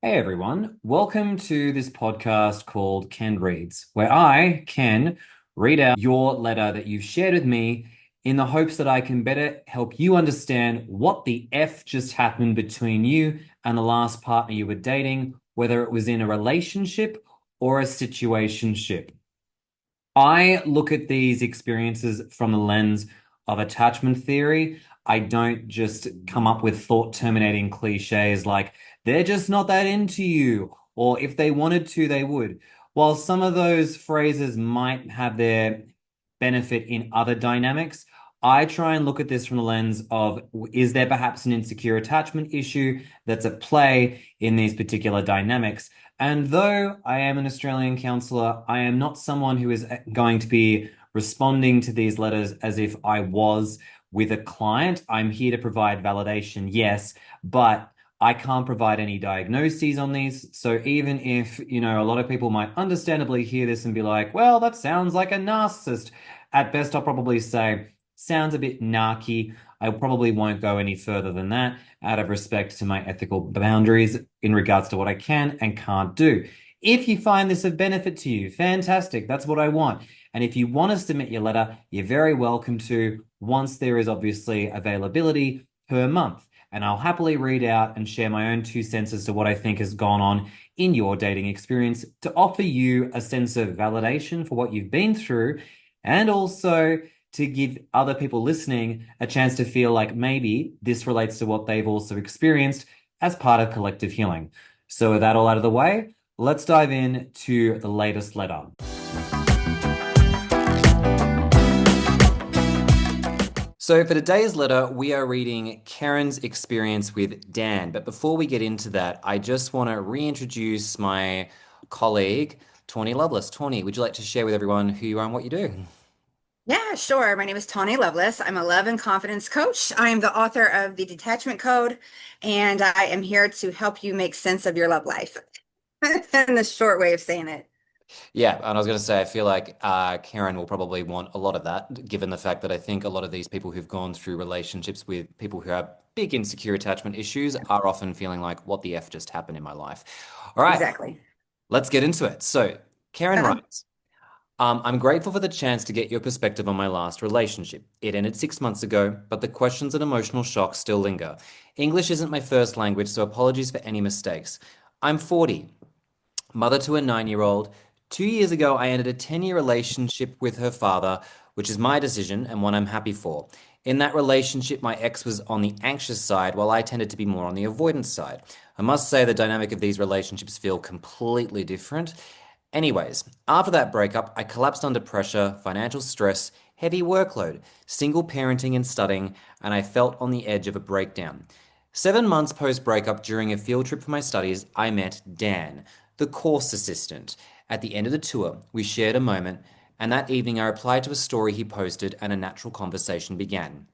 Hey everyone, welcome to this podcast called Ken Reads, where I can read out your letter that you've shared with me in the hopes that I can better help you understand what the F just happened between you and the last partner you were dating, whether it was in a relationship or a situationship. I look at these experiences from the lens of attachment theory. I don't just come up with thought terminating cliches like, they're just not that into you, or if they wanted to, they would. While some of those phrases might have their benefit in other dynamics, I try and look at this from the lens of, is there perhaps an insecure attachment issue that's at play in these particular dynamics? And though I am an Australian counsellor, I am not someone who is going to be responding to these letters as if I was with a client. I'm here to provide validation, yes, but I can't provide any diagnoses on these. So even if, a lot of people might understandably hear this and be like, well, that sounds like a narcissist. At best, I'll probably say, sounds a bit narky. I probably won't go any further than that out of respect to my ethical boundaries in regards to what I can and can't do. If you find this of benefit to you, fantastic. That's what I want. And if you want to submit your letter, you're very welcome to once there is obviously availability per month. And I'll happily read out and share my own 2 cents as to what I think has gone on in your dating experience to offer you a sense of validation for what you've been through and also to give other people listening a chance to feel like maybe this relates to what they've also experienced as part of collective healing. So, with that all out of the way, let's dive in to the latest letter. So, for today's letter, we are reading Karen's experience with Dan. But before we get into that, I just want to reintroduce my colleague, Tawny Lovelace. Tawny, would you like to share with everyone who you are and what you do? Yeah, sure. My name is Tawny Lovelace. I'm a love and confidence coach. I am the author of The Detachment Code, and I am here to help you make sense of your love life. And the short way of saying it. Yeah, and I was going to say, I feel like Karen will probably want a lot of that, given the fact that I think a lot of these people who've gone through relationships with people who have big insecure attachment issues are often feeling like, what the F just happened in my life? All right, Exactly. let's get into it. So, Karen Uh-huh. writes, I'm grateful for the chance to get your perspective on my last relationship. It ended 6 months ago, but the questions and emotional shocks still linger. English isn't my first language, so apologies for any mistakes. I'm 40, mother to a 9-year-old. 2 years ago, I ended a 10-year relationship with her father, which is my decision and one I'm happy for. In that relationship, my ex was on the anxious side, while I tended to be more on the avoidance side. I must say the dynamic of these relationships feel completely different. Anyways, after that breakup, I collapsed under pressure, financial stress, heavy workload, single parenting and studying, and I felt on the edge of a breakdown. 7 months post breakup, during a field trip for my studies, I met Dan, the course assistant. At the end of the tour, we shared a moment, and that evening I replied to a story he posted, and a natural conversation began.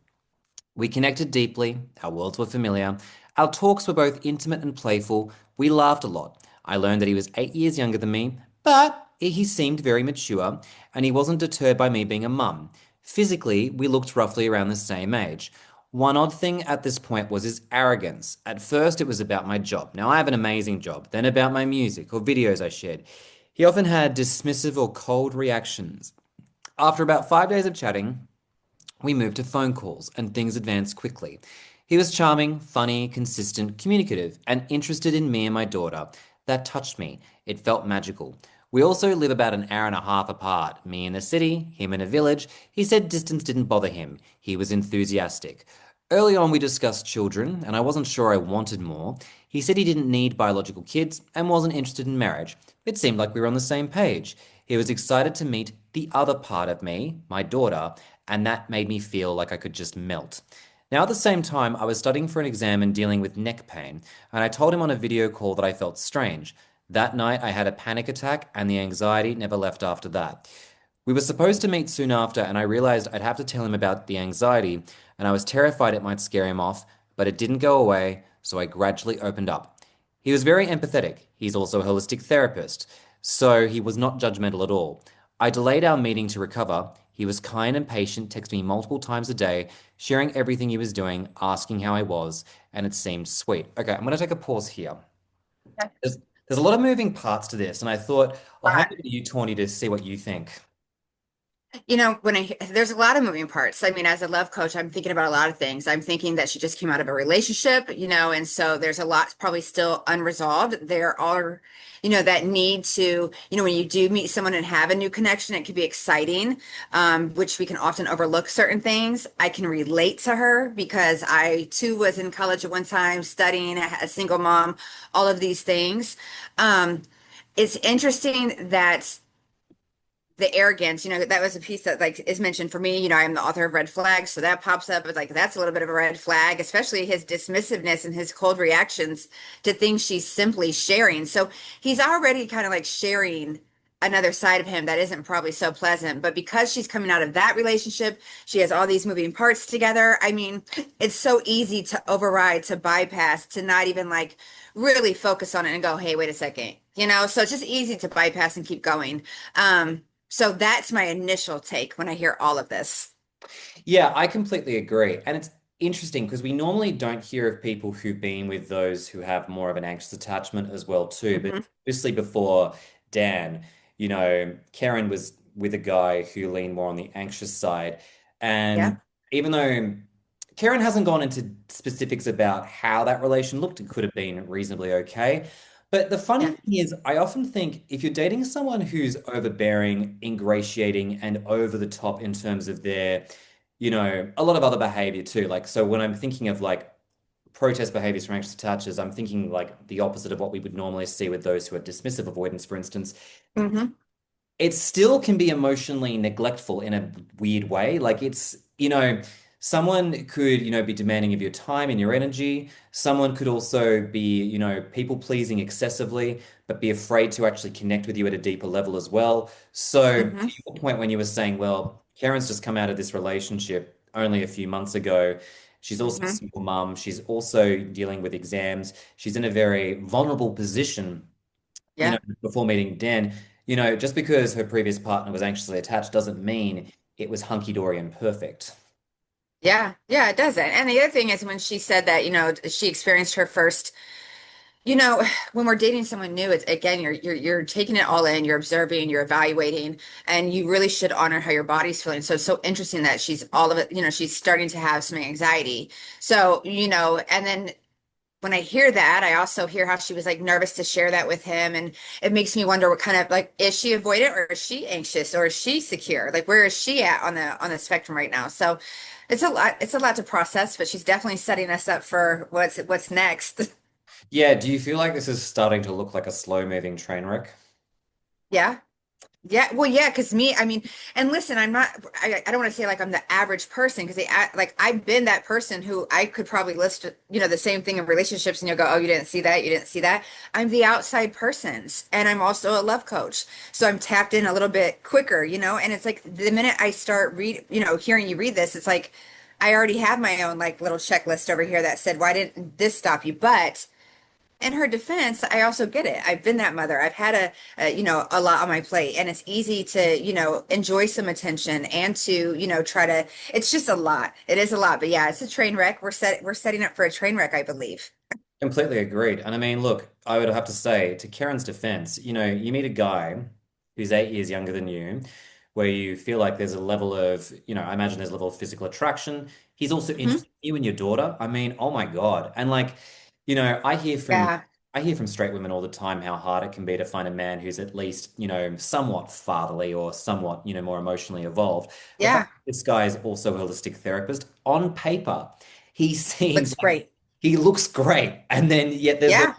We connected deeply, our worlds were familiar, our talks were both intimate and playful, we laughed a lot. I learned that he was 8 years younger than me, but he seemed very mature, and he wasn't deterred by me being a mum. Physically, we looked roughly around the same age. One odd thing at this point was his arrogance. At first, it was about my job. Now, I have an amazing job, then about my music or videos I shared. He often had dismissive or cold reactions. After about 5 days of chatting, we moved to phone calls, and things advanced quickly. He was charming, funny, consistent, communicative, and interested in me and my daughter. That touched me. It felt magical. We also live about an hour and a half apart, me in the city, him in a village. He said distance didn't bother him. He was enthusiastic. Early on, we discussed children, and I wasn't sure I wanted more. He said he didn't need biological kids and wasn't interested in marriage. It seemed like we were on the same page. He was excited to meet the other part of me, my daughter, and that made me feel like I could just melt. Now, at the same time, I was studying for an exam and dealing with neck pain, and I told him on a video call that I felt strange. That night, I had a panic attack, and the anxiety never left after that. We were supposed to meet soon after, and I realized I'd have to tell him about the anxiety, and I was terrified it might scare him off, but it didn't go away, so I gradually opened up. He was very empathetic. He's also a holistic therapist, so he was not judgmental at all. I delayed our meeting to recover. He was kind and patient, texted me multiple times a day, sharing everything he was doing, asking how I was, and it seemed sweet. Okay, I'm going to take a pause here. There's a lot of moving parts to this, and I thought I'll hand Right. it to you, Tawny, to see what you think. There's a lot of moving parts. I mean, as a love coach, I'm thinking about a lot of things. I'm thinking that she just came out of a relationship, and so there's a lot probably still unresolved. There are, that need to, when you do meet someone and have a new connection, it can be exciting, which we can often overlook certain things. I can relate to her because I too was in college at one time studying, a single mom, all of these things. It's interesting that the arrogance, that was a piece that like is mentioned for me. I'm the author of Red Flags, so that pops up. It's like that's a little bit of a red flag, especially his dismissiveness and his cold reactions to things she's simply sharing. So he's already kind of like sharing another side of him that isn't probably so pleasant. But because she's coming out of that relationship, she has all these moving parts together. I mean, it's so easy to override, to bypass, to not even like really focus on it and go, hey, wait a second. So it's just easy to bypass and keep going. So that's my initial take when I hear all of this. Yeah, I completely agree. And it's interesting because we normally don't hear of people who've been with those who have more of an anxious attachment as well too. But Hmm. obviously before Dan, Karen was with a guy who leaned more on the anxious side. And Yeah. even though Karen hasn't gone into specifics about how that relation looked, it could have been reasonably okay. But the funny Yeah. thing is, I often think if you're dating someone who's overbearing, ingratiating, and over the top in terms of their a lot of other behavior too. Like, so when I'm thinking of like protest behaviors from anxious attachers, I'm thinking like the opposite of what we would normally see with those who are dismissive avoidance, for instance. Hmm. It still can be emotionally neglectful in a weird way. Like someone could, be demanding of your time and your energy. Someone could also be, people pleasing excessively, but be afraid to actually connect with you at a deeper level as well. So Hmm. to your point when you were saying, well, Karen's just come out of this relationship only a few months ago. She's also a Hmm. single mum. She's also dealing with exams. She's in a very vulnerable position Yeah. before meeting Dan, just because her previous partner was anxiously attached doesn't mean it was hunky-dory and perfect. Yeah. Yeah, it doesn't. And the other thing is when she said that, she experienced her first, you know, when we're dating someone new, it's again, you're taking it all in, you're observing, you're evaluating, and you really should honor how your body's feeling. So it's so interesting that she's all of it, she's starting to have some anxiety. So, and then when I hear that, I also hear how she was like nervous to share that with him. And it makes me wonder what kind of like, is she avoidant or is she anxious or is she secure? Like, where is she at on the spectrum right now? So it's a lot to process, but she's definitely setting us up for what's next. Yeah, do you feel like this is starting to look like a slow-moving train wreck? Yeah. Yeah, well, yeah, because me, I mean, and listen, I don't want to say like I'm the average person because like I've been that person who I could probably list, the same thing in relationships and you'll go, oh, you didn't see that, you didn't see that. I'm the outside persons and I'm also a love coach. So I'm tapped in a little bit quicker, and it's like the minute I start hearing you read this, it's like I already have my own like little checklist over here that said, why didn't this stop you? But in her defense, I also get it. I've been that mother. I've had a lot on my plate, and it's easy to, enjoy some attention and to, try to. It's just a lot. It is a lot, but yeah, it's a train wreck. We're setting up for a train wreck, I believe. Completely agreed. And I mean, look, I would have to say, to Karen's defense, you meet a guy who's 8 years younger than you, where you feel like there's a level of, I imagine there's a level of physical attraction. He's also Hmm. interested in you and your daughter. I mean, oh my God. And like, you know, I hear from Yeah, I hear from straight women all the time how hard it can be to find a man who's at least, somewhat fatherly or somewhat, more emotionally evolved. The fact yeah, that this guy is also a holistic therapist, on paper, he seems looks great. he looks great, and then yet Yeah,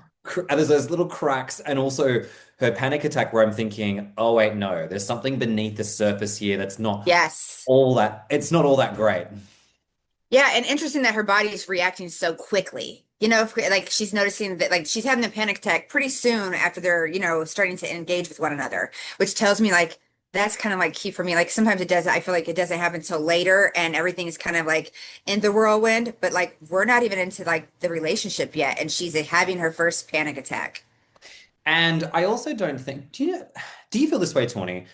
there's those little cracks, and also her panic attack where I'm thinking, oh wait, no, there's something beneath the surface here that's not yes. all that. It's not all that great. Yeah, and interesting that her body is reacting so quickly. Like she's noticing that like she's having a panic attack pretty soon after they're, starting to engage with one another, which tells me like that's kind of like key for me. Like sometimes it does, I feel like it doesn't happen until later and everything is kind of like in the whirlwind, but like we're not even into like the relationship yet, and she's having her first panic attack. And I also don't think, do you feel this way, Tawny?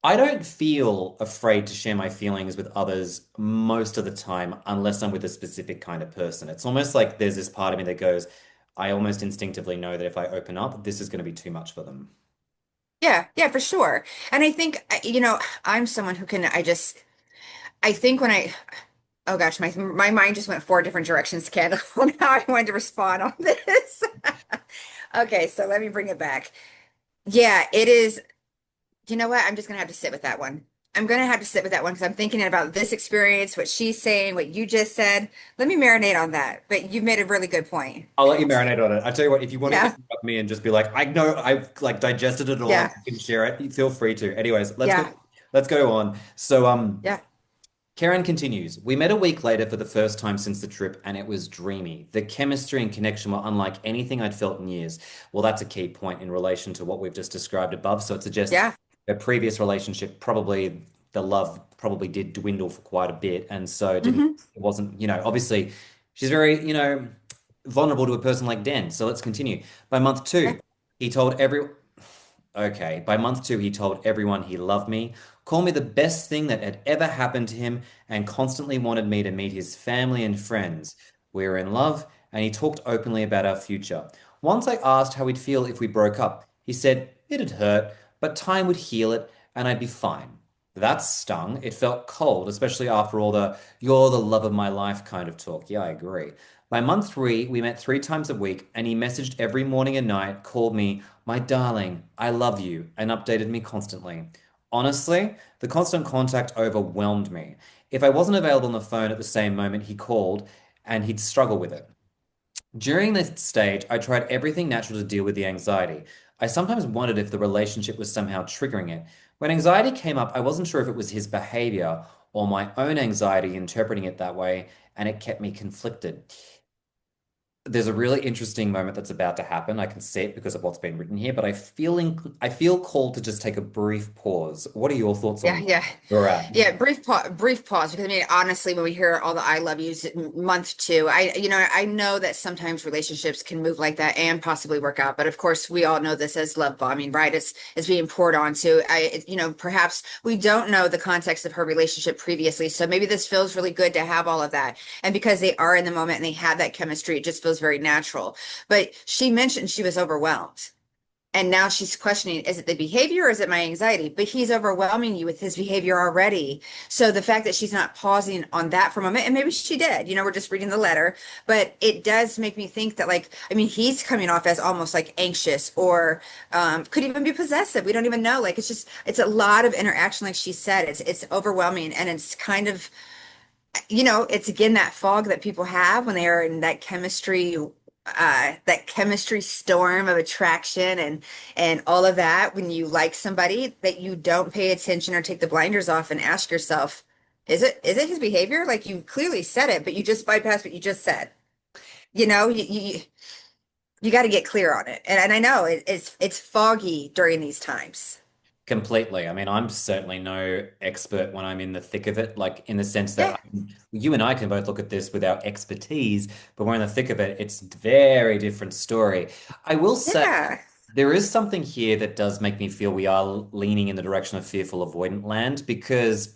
I don't feel afraid to share my feelings with others most of the time unless I'm with a specific kind of person. It's almost like there's this part of me that goes, I almost instinctively know that if I open up, this is going to be too much for them. Yeah, yeah, for sure. And I think, I'm someone who can, I think when oh gosh, my mind just went four different directions, Kendall, on how I wanted to respond on this. Okay, so let me bring it back. Yeah, it is. You know what? I'm just gonna have to sit with that one. I'm gonna have to sit with that one because I'm thinking about this experience, what she's saying, what you just said. Let me marinate on that. But you've made a really good point. I'll let you marinate on it. I tell you what, if you want to Yeah, interrupt me and just be like, I know I've like digested it all and yeah, I can share it, feel free to. Anyways, yeah, let's go on. So yeah, Karen continues. We met a week later for the first time since the trip, and it was dreamy. The chemistry and connection were unlike anything I'd felt in years. Well, that's a key point in relation to what we've just described above. So it suggests yeah. a previous relationship, probably the love probably did dwindle for quite a bit. And so Hmm. it wasn't, obviously she's very, vulnerable to a person like Den. So let's continue. By month Yeah, two, he told every, Okay, by month two, he told everyone he loved me, called me the best thing that had ever happened to him, and constantly wanted me to meet his family and friends. We were in love, and he talked openly about our future. Once I asked how he'd feel if we broke up. He said it'd hurt, but time would heal it, and I'd be fine. That stung. It felt cold, especially after all the "you're the love of my life" kind of talk. Yeah, I agree. By month three, we met 3 times a week, and he messaged every morning and night, called me my darling, I love you, and updated me constantly. Honestly, the constant contact overwhelmed me. If I wasn't available on the phone at the same moment, he called and he'd struggle with it. During this stage, I tried everything natural to deal with the anxiety. I sometimes wondered if the relationship was somehow triggering it. When anxiety came up, I wasn't sure if it was his behavior or my own anxiety interpreting it that way, and it kept me conflicted. There's a really interesting moment that's about to happen. I can see it because of what's been written here, but I feel called to just take a brief pause. What are your thoughts yeah, on yeah. where we're at? Yeah, brief pause because I mean honestly when we hear all the I love yous month two, I know that sometimes relationships can move like that and possibly work out, but of course we all know this as love bombing, right? It's being poured onto. Perhaps we don't know the context of her relationship previously, so maybe this feels really good to have all of that. And because they are in the moment and they have that chemistry, it just feels very natural. But she mentioned she was overwhelmed. And now she's questioning, is it the behavior or is it my anxiety? But he's overwhelming you with his behavior already. So the fact that she's not pausing on that for a moment, and maybe she did, we're just reading the letter, but it does make me think that, like, I mean, he's coming off as almost like anxious or could even be possessive. We don't even know. Like, it's a lot of interaction, like she said. It's overwhelming and it's kind of it's again that fog that people have when they are in that chemistry storm of attraction and all of that. When you like somebody that you don't pay attention or take the blinders off and ask yourself, is it his behavior? Like you clearly said it, but you just bypassed what you just said. You got to get clear on it. And I know it's foggy during these times. Completely. I mean, I'm certainly no expert when I'm in the thick of it, like in the sense that Yeah, you and I can both look at this with our expertise, but we're in the thick of it. It's a very different story. I will say yeah. there is something here that does make me feel we are leaning in the direction of fearful avoidant land because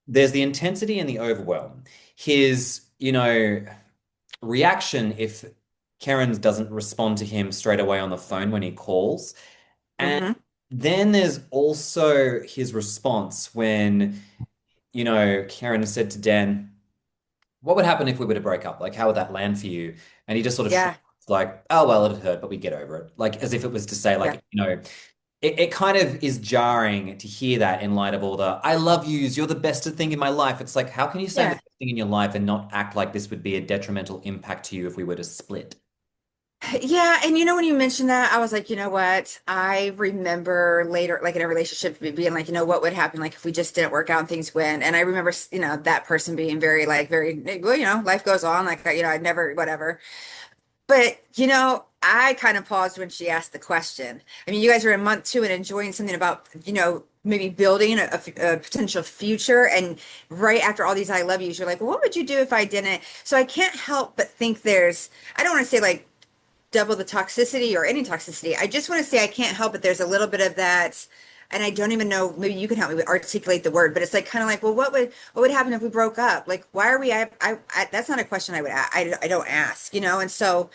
there's the intensity and the overwhelm. His, reaction if Karen doesn't respond to him straight away on the phone when he calls. And Hmm. then there's also his response when, Karen said to Dan, what would happen if we were to break up? Like, how would that land for you? And he just sort of shrugged, Yeah, like, oh, well, it hurt, but we get over it. Like, as if it was to say, yeah, like, it kind of is jarring to hear that in light of all the I love yous, you're the best thing in my life. It's like, how can you say I'm the yeah. best thing in your life and not act like this would be a detrimental impact to you if we were to split? Yeah, and when you mentioned that, I was like, you know what? I remember later, like in a relationship, being like, what would happen, like if we just didn't work out and things went. And I remember, that person being very, like, very, well, life goes on, like, I'd never, whatever. But I kind of paused when she asked the question. I mean, you guys are in month two and enjoying something about, maybe building a potential future. And right after all these I love yous, you're like, well, what would you do if I didn't? So I can't help but think I don't want to say like double the toxicity or any toxicity. I just want to say I can't help it. There's a little bit of that, and I don't even know. Maybe you can help me articulate the word, but it's like kind of like, well, what would happen if we broke up? Like, why are we? That's not a question I would. I don't ask, And so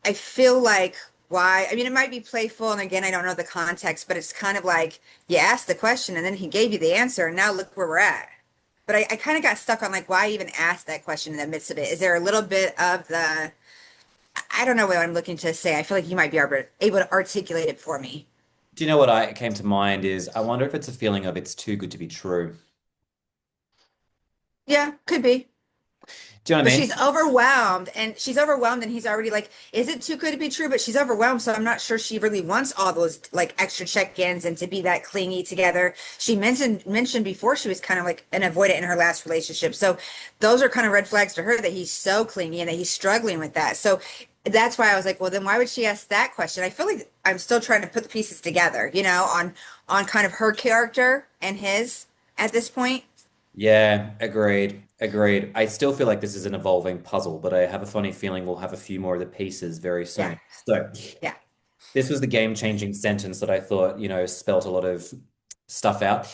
I feel like why, I mean, it might be playful, and again, I don't know the context, but it's kind of like you asked the question and then he gave you the answer, and now look where we're at. But I kind of got stuck on like why even ask that question in the midst of it? Is there a little bit of the, I don't know what I'm looking to say. I feel like you might be able to articulate it for me. Do you know what I came to mind is I wonder if it's a feeling of it's too good to be true. Yeah, could be. Do you know what But I mean? she's overwhelmed, and he's already like, is it too good to be true? But she's overwhelmed, so I'm not sure she really wants all those like extra check-ins and to be that clingy together. She mentioned before she was kind of like an avoidant in her last relationship. So those are kind of red flags to her that he's so clingy and that he's struggling with that. So that's why I was like, well, then why would she ask that question? I feel like I'm still trying to put the pieces together, on kind of her character and his at this point. Yeah, agreed. Agreed. I still feel like this is an evolving puzzle, but I have a funny feeling we'll have a few more of the pieces very Yeah, soon. So, yeah. this was the game-changing sentence that I thought, spelt a lot of stuff out.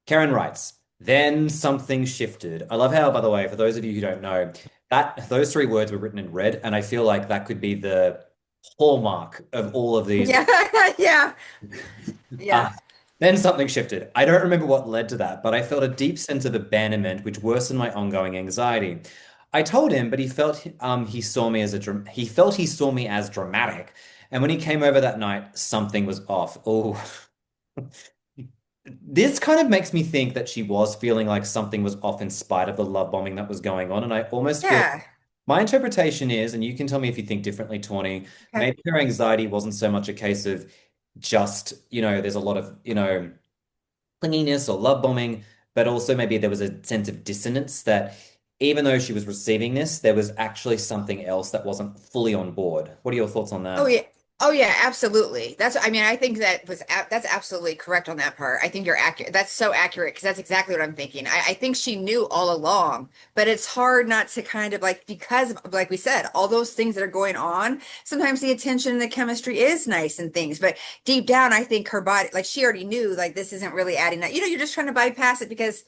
Karen writes, then something shifted. I love how, by the way, for those of you who don't know, that those three words were written in red, and I feel like that could be the hallmark of all of these. Yeah, yeah, yeah. Ah, then something shifted. I don't remember what led to that, but I felt a deep sense of abandonment, which worsened my ongoing anxiety. I told him, but he felt he saw me as dramatic. And when he came over that night, something was off. Oh, this kind of makes me think that she was feeling like something was off in spite of the love bombing that was going on. And I almost feel Yeah. my interpretation is, and you can tell me if you think differently, Tawny, Okay. maybe her anxiety wasn't so much a case of just, there's a lot of, clinginess or love bombing, but also maybe there was a sense of dissonance that even though she was receiving this, there was actually something else that wasn't fully on board. What are your thoughts on Oh that? yeah. Oh yeah, absolutely. I mean, I think that's absolutely correct on that part. I think you're accurate. That's so accurate because that's exactly what I'm thinking. I think she knew all along, but it's hard not to kind of like, because like we said, all those things that are going on, sometimes the attention and the chemistry is nice and things, but deep down, I think her body, like she already knew like this isn't really adding that. You're just trying to bypass it because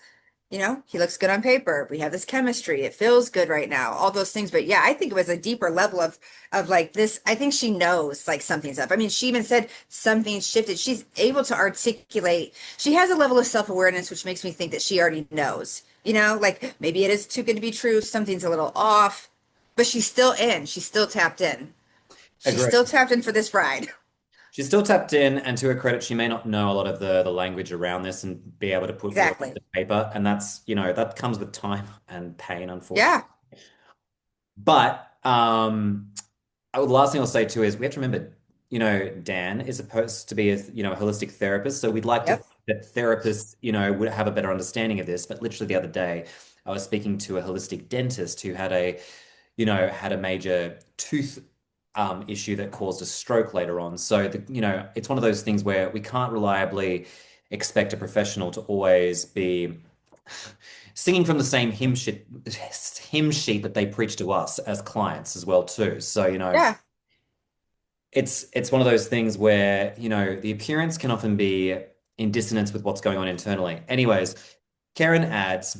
he looks good on paper. We have this chemistry. It feels good right now. All those things. But yeah, I think it was a deeper level of like this. I think she knows like something's up. I mean, she even said something shifted. She's able to articulate. She has a level of self-awareness, which makes me think that she already knows. Like maybe it is too good to be true. Something's a little off, but she's still in. She's still tapped in. She's Agree. still tapped in for this ride. She's still tapped in, and to her credit, she may not know a lot of the language around this and be able to put words Exactly. to paper. And that's, that comes with time and pain, unfortunately. Yeah. But the last thing I'll say too is we have to remember, Dan is supposed to be a holistic therapist. So we'd like to Yep. think that therapists, would have a better understanding of this. But literally the other day, I was speaking to a holistic dentist who had a major tooth issue that caused a stroke later on. So it's one of those things where we can't reliably expect a professional to always be singing from the same hymn sheet that they preach to us as clients as well too. So, Yeah. it's one of those things where, the appearance can often be in dissonance with what's going on internally. Anyways, Karen adds,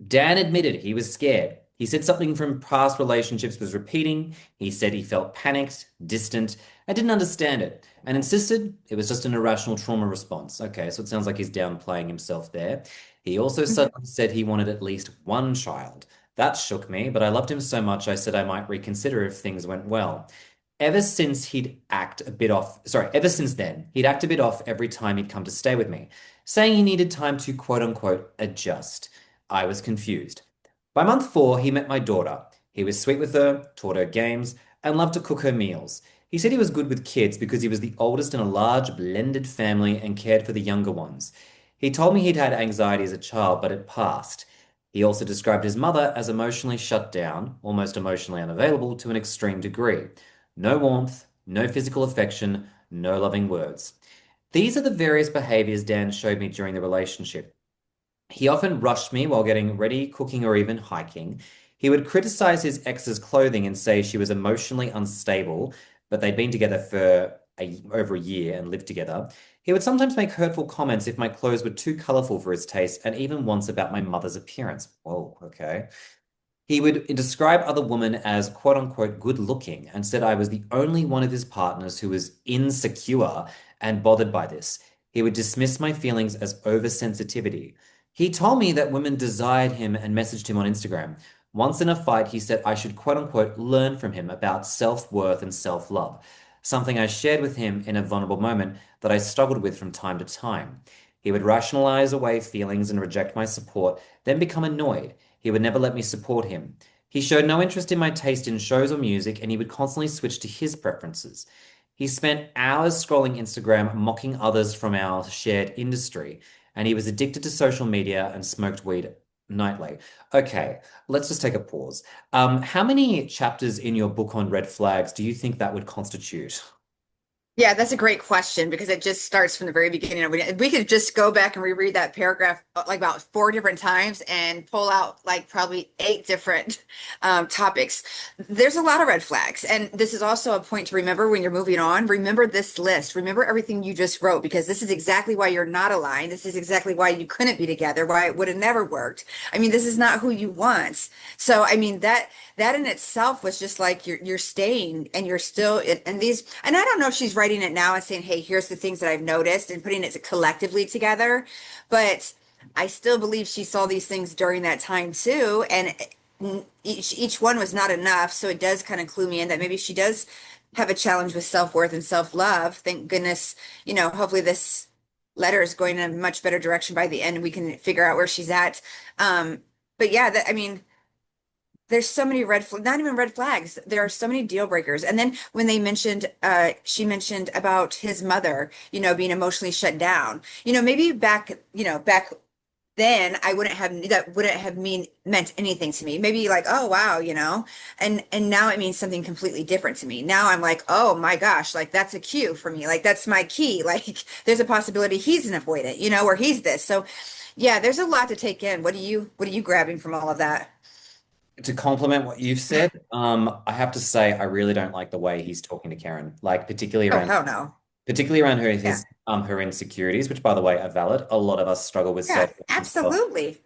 Dan admitted he was scared. He said something from past relationships was repeating. He said he felt panicked, distant, and didn't understand it, and insisted it was just an irrational trauma response. Okay, so it sounds like he's downplaying himself there. He also Mhm. suddenly said he wanted at least one child. That shook me, but I loved him so much I said I might reconsider if things went well. Ever since then, he'd act a bit off every time he'd come to stay with me, saying he needed time to quote unquote adjust. I was confused. By month 4, he met my daughter. He was sweet with her, taught her games, and loved to cook her meals. He said he was good with kids because he was the oldest in a large blended family and cared for the younger ones. He told me he'd had anxiety as a child, but it passed. He also described his mother as emotionally shut down, almost emotionally unavailable to an extreme degree. No warmth, no physical affection, no loving words. These are the various behaviors Dan showed me during the relationship. He often rushed me while getting ready, cooking, or even hiking. He would criticize his ex's clothing and say she was emotionally unstable, but they'd been together for over a year and lived together. He would sometimes make hurtful comments if my clothes were too colorful for his taste, and even once about my mother's appearance. Whoa, okay. He would describe other women as quote unquote good looking and said I was the only one of his partners who was insecure and bothered by this. He would dismiss my feelings as oversensitivity. He told me that women desired him and messaged him on Instagram. Once in a fight, he said I should quote unquote learn from him about self-worth and self-love, something I shared with him in a vulnerable moment that I struggled with from time to time. He would rationalize away feelings and reject my support, then become annoyed. He would never let me support him. He showed no interest in my taste in shows or music, and he would constantly switch to his preferences. He spent hours scrolling Instagram, mocking others from our shared industry, and he was addicted to social media and smoked weed nightly. Okay, let's just take a pause. How many chapters in your book on red flags do you think that would constitute? Yeah, that's a great question because it just starts from the very beginning. We could just go back and reread that paragraph like about four different times and pull out like probably eight different topics. There's a lot of red flags. And this is also a point to remember when you're moving on. Remember this list. Remember everything you just wrote because this is exactly why you're not aligned. This is exactly why you couldn't be together, why it would have never worked. I mean, this is not who you want. So, I mean, that in itself was just like you're staying and you're still and these and I don't know if she's writing it now and saying, hey, here's the things that I've noticed and putting it collectively together, but I still believe she saw these things during that time too, and each one was not enough. So it does kind of clue me in that maybe she does have a challenge with self-worth and self-love. Thank goodness, hopefully this letter is going in a much better direction by the end and we can figure out where she's at. But yeah, I mean, there's so many not even red flags. There are so many deal breakers. And then when she mentioned about his mother, being emotionally shut down. Maybe back then that wouldn't have meant anything to me. Maybe like, oh wow, and now it means something completely different to me. Now I'm like, oh my gosh, like that's a cue for me. Like that's my key. Like there's a possibility he's an avoidant, or he's this. So yeah, there's a lot to take in. What are you grabbing from all of that? To complement what you've said, I have to say I really don't like the way he's talking to Karen, like Oh, hell no. particularly around her Yeah. his her insecurities, which by the way are valid. A lot of us struggle with Yeah, self. absolutely.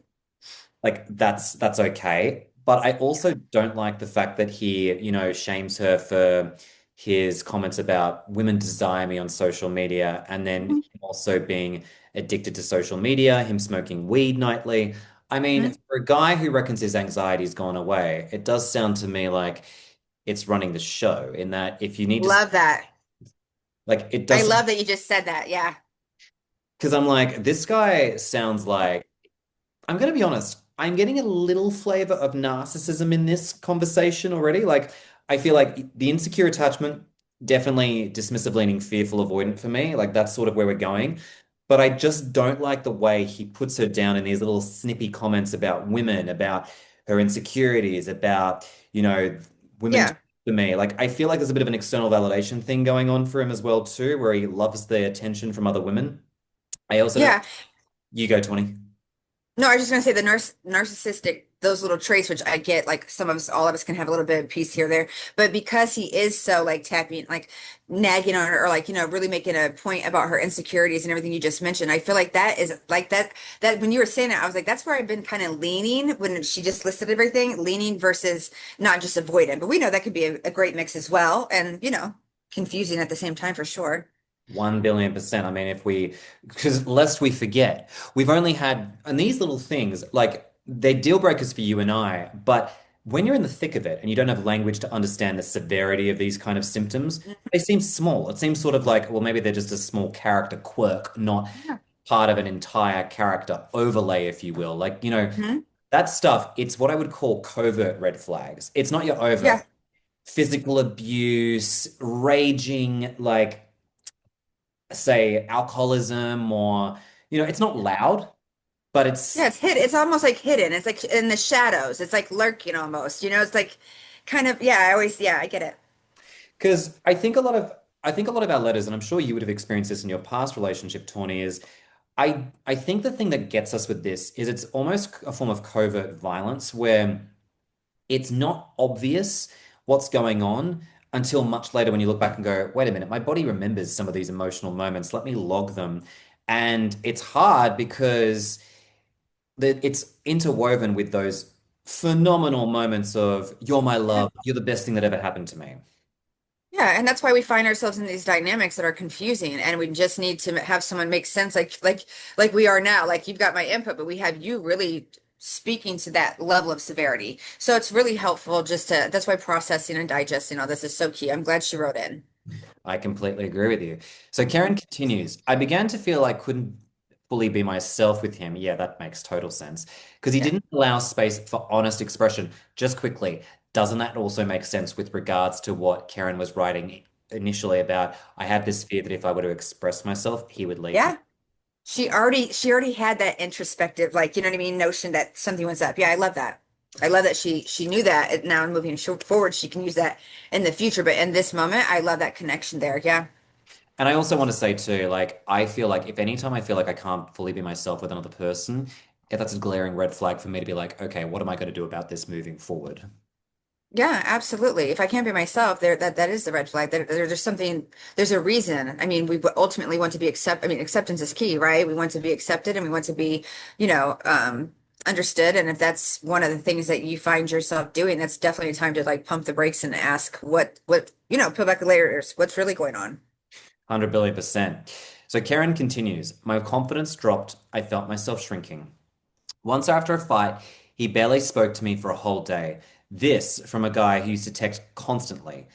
Like that's okay. But I also don't like the fact that he, shames her for his comments about women desire me on social media and then Mhm. him also being addicted to social media, him smoking weed nightly. I mean, Mhm. for a guy who reckons his anxiety's gone away, it does sound to me like it's running the show in that if you need to, Love that. like, it I doesn't, love that you just said that. Yeah. because I'm like, this guy sounds like I'm going to be honest. I'm getting a little flavor of narcissism in this conversation already. Like, I feel like the insecure attachment, definitely dismissive, leaning, fearful, avoidant for me. Like, that's sort of where we're going. But I just don't like the way he puts her down in these little snippy comments about women, about her insecurities, about, women Yeah. for me. Like, I feel like there's a bit of an external validation thing going on for him as well, too, where he loves the attention from other women. I also don't, Yeah. you go, 20. No, I was just gonna say the narcissistic, those little traits, which I get, like some of us, all of us can have a little bit of peace here, there. But because he is so like tapping, like nagging on her, or like, really making a point about her insecurities and everything you just mentioned, I feel like that is like that when you were saying it, I was like, that's where I've been kind of leaning when she just listed everything, leaning versus not just avoidant. But we know that could be a great mix as well, and confusing at the same time for sure. 1 billion%. I mean, because lest we forget, we've only had, and these little things, like they're deal breakers for you and I, but when you're in the thick of it and you don't have language to understand the severity of these kind of symptoms, they seem small. It seems sort of like, well, maybe they're just a small character quirk, not Yeah. part of an entire character overlay, if you will. Like, Mhm. that stuff, it's what I would call covert red flags. It's not your overt Yeah. physical abuse, raging, like, say alcoholism or it's not loud but Yeah, it's it's hidden. It's almost like hidden. It's like in the shadows. It's like lurking almost. It's like kind of, yeah, I get it. because I think a lot of our letters, and I'm sure you would have experienced this in your past relationship, Tawny, is I think the thing that gets us with this is it's almost a form of covert violence where it's not obvious what's going on until much later when you look back and go, wait a minute, my body remembers some of these emotional moments, let me log them. And it's hard because it's interwoven with those. phenomenal moments of "You're my Yeah. love. You're the best thing that ever happened to me." Yeah, and that's why we find ourselves in these dynamics that are confusing, and we just need to have someone make sense, like we are now. Like you've got my input, but we have you really speaking to that level of severity. So it's really helpful just to. That's why processing and digesting all this is so key. I'm glad she wrote in. I completely agree with you. So Karen continues, I began to feel I couldn't fully be myself with him. Yeah, that makes total sense. Because he Yeah. didn't allow space for honest expression. Just quickly, doesn't that also make sense with regards to what Karen was writing initially about? I had this fear that if I were to express myself, he would leave me. Yeah. She already had that introspective, like, you know what I mean, notion that something was up. Yeah, I love that. I love that she knew that. And now moving forward, she can use that in the future. But in this moment, I love that connection there. Yeah. And I also want to say too, like, I feel like if anytime I feel like I can't fully be myself with another person, if that's a glaring red flag for me to be like, okay, what am I going to do about this moving forward? Yeah, absolutely. If I can't be myself, that is the red flag. There's something, there's a reason. I mean, we ultimately want to be I mean, acceptance is key, right? We want to be accepted and we want to be, you know, understood. And if that's one of the things that you find yourself doing, that's definitely a time to like pump the brakes and ask peel back the layers. What's really going on? 100 billion percent. So Karen continues, my confidence dropped. I felt myself shrinking. Once after a fight, he barely spoke to me for a whole day. This from a guy who used to text constantly.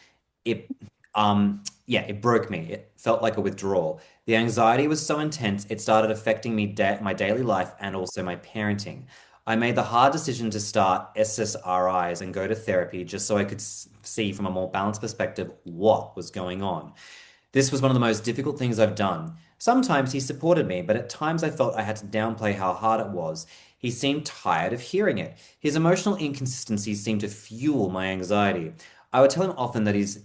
It, yeah, it broke me. It felt like a withdrawal. The anxiety was so intense, it started affecting me my daily life and also my parenting. I made the hard decision to start SSRIs and go to therapy just so I could see from a more balanced perspective what was going on. This was one of the most difficult things I've done. Sometimes he supported me, but at times I felt I had to downplay how hard it was. He seemed tired of hearing it. His emotional inconsistencies seemed to fuel my anxiety. I would tell him often that he's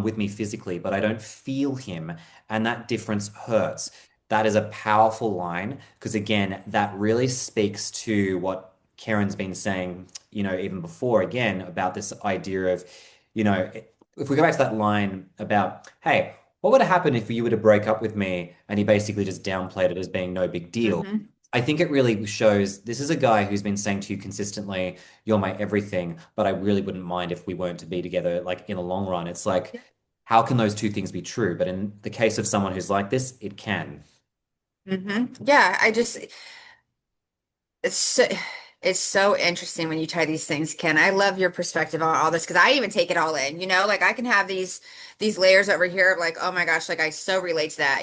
with me physically, but I don't feel him, and that difference hurts. That is a powerful line because, again, that really speaks to what Karen's been saying, even before, again, about this idea of, if we go back to that line about, hey, what would happen if you were to break up with me and he basically just downplayed it as being no big deal? Hmm. I think it really shows this is a guy who's been saying to you consistently, "You're my everything," but I really wouldn't mind if we weren't to be together, like in the long run. It's like, how can those two things be true? But in the case of someone who's like this, it can. Yeah, it's so, it's so interesting when you tie these things, Ken. I love your perspective on all this because I even take it all in, like I can have these layers over here of like, oh my gosh, like I so relate to that,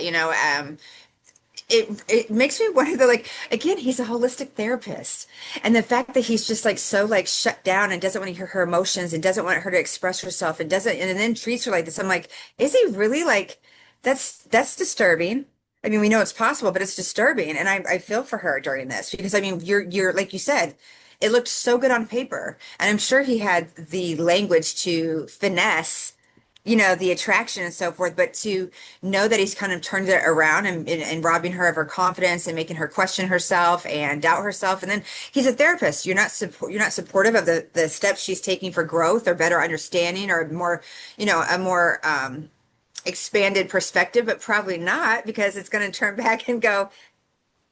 it makes me wonder like again he's a holistic therapist and the fact that he's just like so like shut down and doesn't want to hear her emotions and doesn't want her to express herself and doesn't and then treats her like this. I'm like, is he really like that's disturbing. I mean, we know it's possible, but it's disturbing, and I feel for her during this because I mean you're like you said, it looked so good on paper, and I'm sure he had the language to finesse, the attraction and so forth, but to know that he's kind of turned it around and robbing her of her confidence and making her question herself and doubt herself. And then he's a therapist. You're not supportive of the steps she's taking for growth or better understanding or more, a more expanded perspective, but probably not because it's going to turn back and go,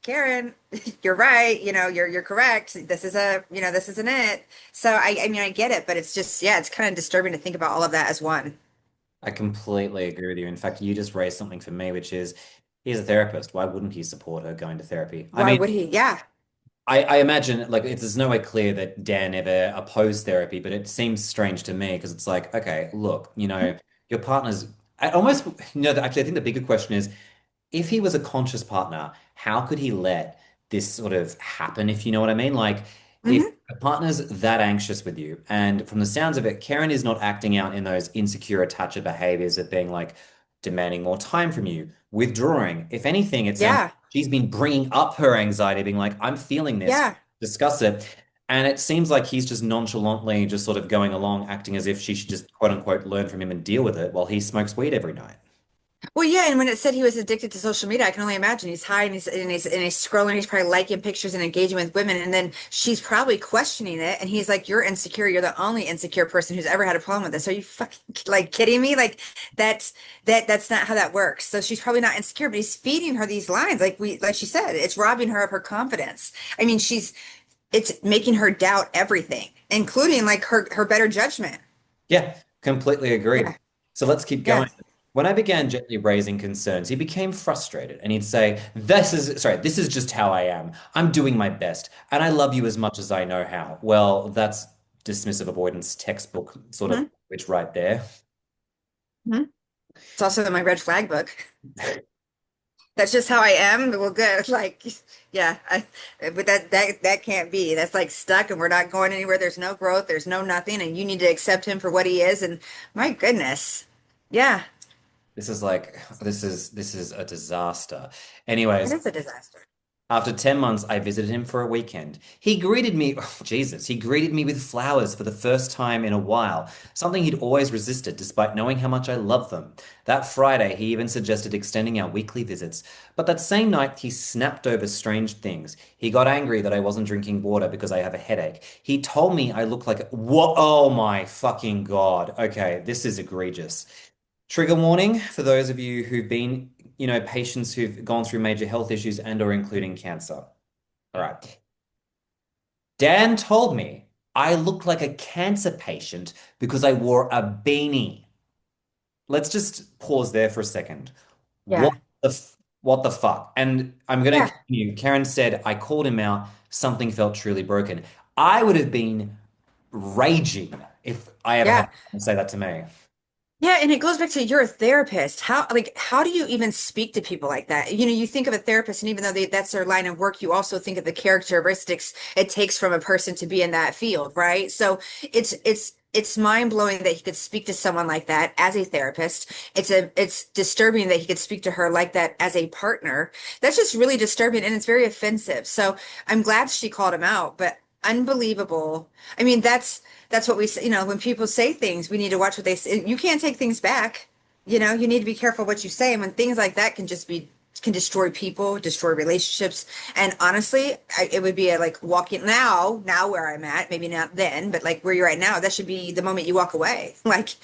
Karen, you're right. You're correct. This isn't it. So I mean, I get it, but it's just, yeah, it's kind of disturbing to think about all of that as one. I completely agree with you. In fact, you just raised something for me, which is he's a therapist. Why wouldn't he support her going to therapy? I Why mean, would he? Yeah. I imagine like there's no way clear that Dan ever opposed therapy, but it seems strange to me because it's like, okay, look, your partner's I almost, actually, I think the bigger question is if he was a conscious partner, how could he let this sort of happen, if you know what I mean? Like, if Hmm. a partner's that anxious with you, and from the sounds of it, Karen is not acting out in those insecure attacher behaviors of being like demanding more time from you, withdrawing. If anything, it sounds Yeah. she's been bringing up her anxiety, being like, I'm feeling this, Yeah. discuss it. And it seems like he's just nonchalantly just sort of going along, acting as if she should just quote unquote learn from him and deal with it while he smokes weed every night. Well, yeah, and when it said he was addicted to social media, I can only imagine he's high and he's scrolling, he's probably liking pictures and engaging with women, and then she's probably questioning it, and he's like, "You're insecure. You're the only insecure person who's ever had a problem with this. Are you fucking like kidding me? Like that's not how that works." So she's probably not insecure, but he's feeding her these lines, like she said, it's robbing her of her confidence. I mean, it's making her doubt everything, including like her better judgment. Yeah, completely agreed. Yeah. So let's keep going. Yes. When I began gently raising concerns, he became frustrated and he'd say, this is just how I am. I'm doing my best, and I love you as much as I know how. Well, that's dismissive avoidance textbook sort of Mhm. which right there. Mhm. It's also in my red flag book. That's just how I am. Well, good. Like, yeah, but that can't be. That's like stuck, and we're not going anywhere. There's no growth. There's no nothing, and you need to accept him for what he is. And my goodness, yeah, This is a disaster. it Anyways, is a disaster. after 10 months, I visited him for a weekend. He greeted me, oh, Jesus, he greeted me with flowers for the first time in a while, something he'd always resisted despite knowing how much I love them. That Friday, he even suggested extending our weekly visits. But that same night, he snapped over strange things. He got angry that I wasn't drinking water because I have a headache. He told me I look like, what? Oh my fucking God. Okay, this is egregious. Trigger warning for those of you who've been, patients who've gone through major health issues and or including cancer. All right. Dan told me I looked like a cancer patient because I wore a beanie. Let's just pause there for a second. What Yeah, what the fuck? And I'm going to yeah, continue. Karen said I called him out. Something felt truly broken. I would have been raging if I ever had yeah. to say that to me. Yeah, and it goes back to you're a therapist. How do you even speak to people like that? You know, you think of a therapist, and even though that's their line of work, you also think of the characteristics it takes from a person to be in that field, right? So it's mind blowing that he could speak to someone like that as a therapist. It's disturbing that he could speak to her like that as a partner. That's just really disturbing, and it's very offensive. So I'm glad she called him out, but unbelievable. I mean, that's what we say, you know, when people say things, we need to watch what they say. You can't take things back. You know, you need to be careful what you say. And when things like that can destroy people, destroy relationships. And honestly, it would be like walking now where I'm at, maybe not then, but like where you're at now, that should be the moment you walk away. Like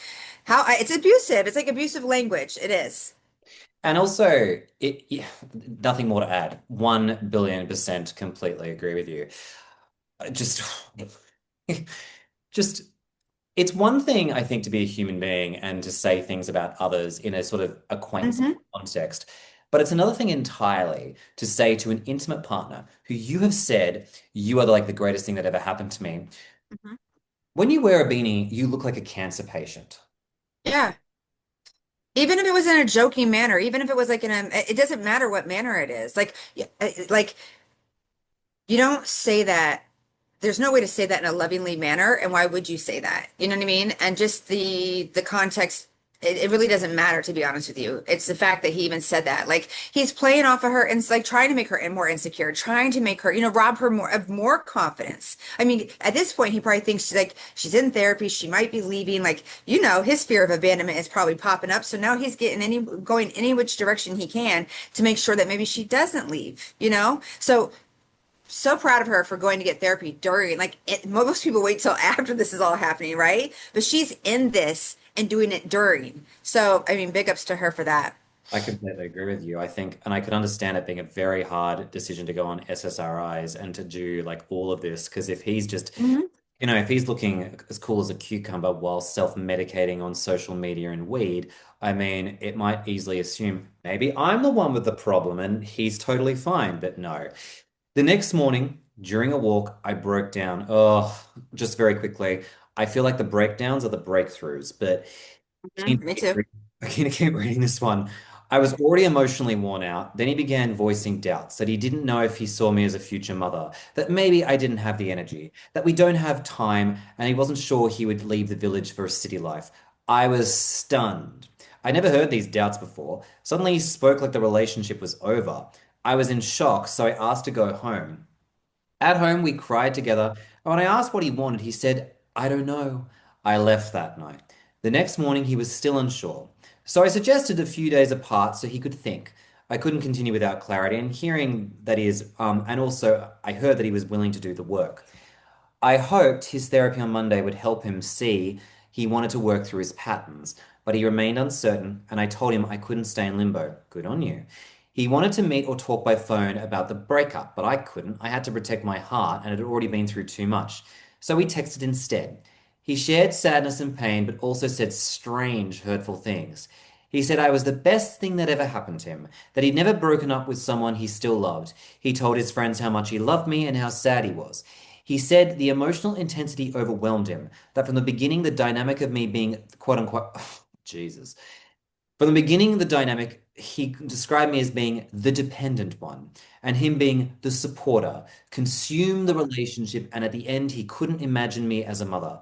it's abusive. It's like abusive language. It is. And also, yeah, nothing more to add. 1 billion% completely agree with you. Just, just, it's one thing, I think, to be a human being and to say things about others in a sort of acquaintance Hmm. context. But it's another thing entirely to say to an intimate partner who you have said, you are like the greatest thing that ever happened to me. Hmm. When you wear a beanie, you look like a cancer patient. Yeah. Even if it was in a joking manner, even if it was like it doesn't matter what manner it is. Like, like you don't say that. There's no way to say that in a lovingly manner, and why would you say that? You know what I mean? And just the context, it really doesn't matter, to be honest with you. It's the fact that he even said that. Like he's playing off of her and it's like trying to make her more insecure, trying to make her, you know, rob her more of more confidence. I mean, at this point, he probably thinks she's in therapy, she might be leaving. Like, you know, his fear of abandonment is probably popping up. So now he's getting going any which direction he can to make sure that maybe she doesn't leave, you know? So proud of her for going to get therapy during, like most people wait till after this is all happening, right? But she's in this and doing it during. So, I mean, big ups to her for that. I completely agree with you. I think, and I could understand it being a very hard decision to go on SSRIs and to do like all of this. Because if he's just, Hmm. if he's looking as cool as a cucumber while self-medicating on social media and weed, I mean, it might easily assume maybe I'm the one with the problem and he's totally fine. But no. The next morning, during a walk, I broke down. Oh, just very quickly. I feel like the breakdowns are the breakthroughs, but Hmm. keen Me to keep too. keen to keep reading this one. I was already emotionally worn out. Then he began voicing doubts that he didn't know if he saw me as a future mother, that maybe I didn't have the energy, that we don't have time, and he wasn't sure he would leave the village for a city life. I was stunned. I never heard these doubts before. Suddenly he spoke like the relationship was over. I was in shock, so I asked to go home. At home, we cried together, and when I asked what he wanted, he said, I don't know. I left that night. The next morning, he was still unsure. So I suggested a few days apart so he could think. I couldn't continue without clarity, and hearing that is, and also I heard that he was willing to do the work. I hoped his therapy on Monday would help him see he wanted to work through his patterns, but he remained uncertain, and I told him I couldn't stay in limbo. Good on you. He wanted to meet or talk by phone about the breakup, but I couldn't. I had to protect my heart and it had already been through too much. So we texted instead. He shared sadness and pain, but also said strange, hurtful things. He said I was the best thing that ever happened to him, that he'd never broken up with someone he still loved. He told his friends how much he loved me and how sad he was. He said the emotional intensity overwhelmed him, that from the beginning, the dynamic of me being quote unquote, Jesus. From the beginning, the dynamic, he described me as being the dependent one and him being the supporter, consume the relationship, and at the end, he couldn't imagine me as a mother.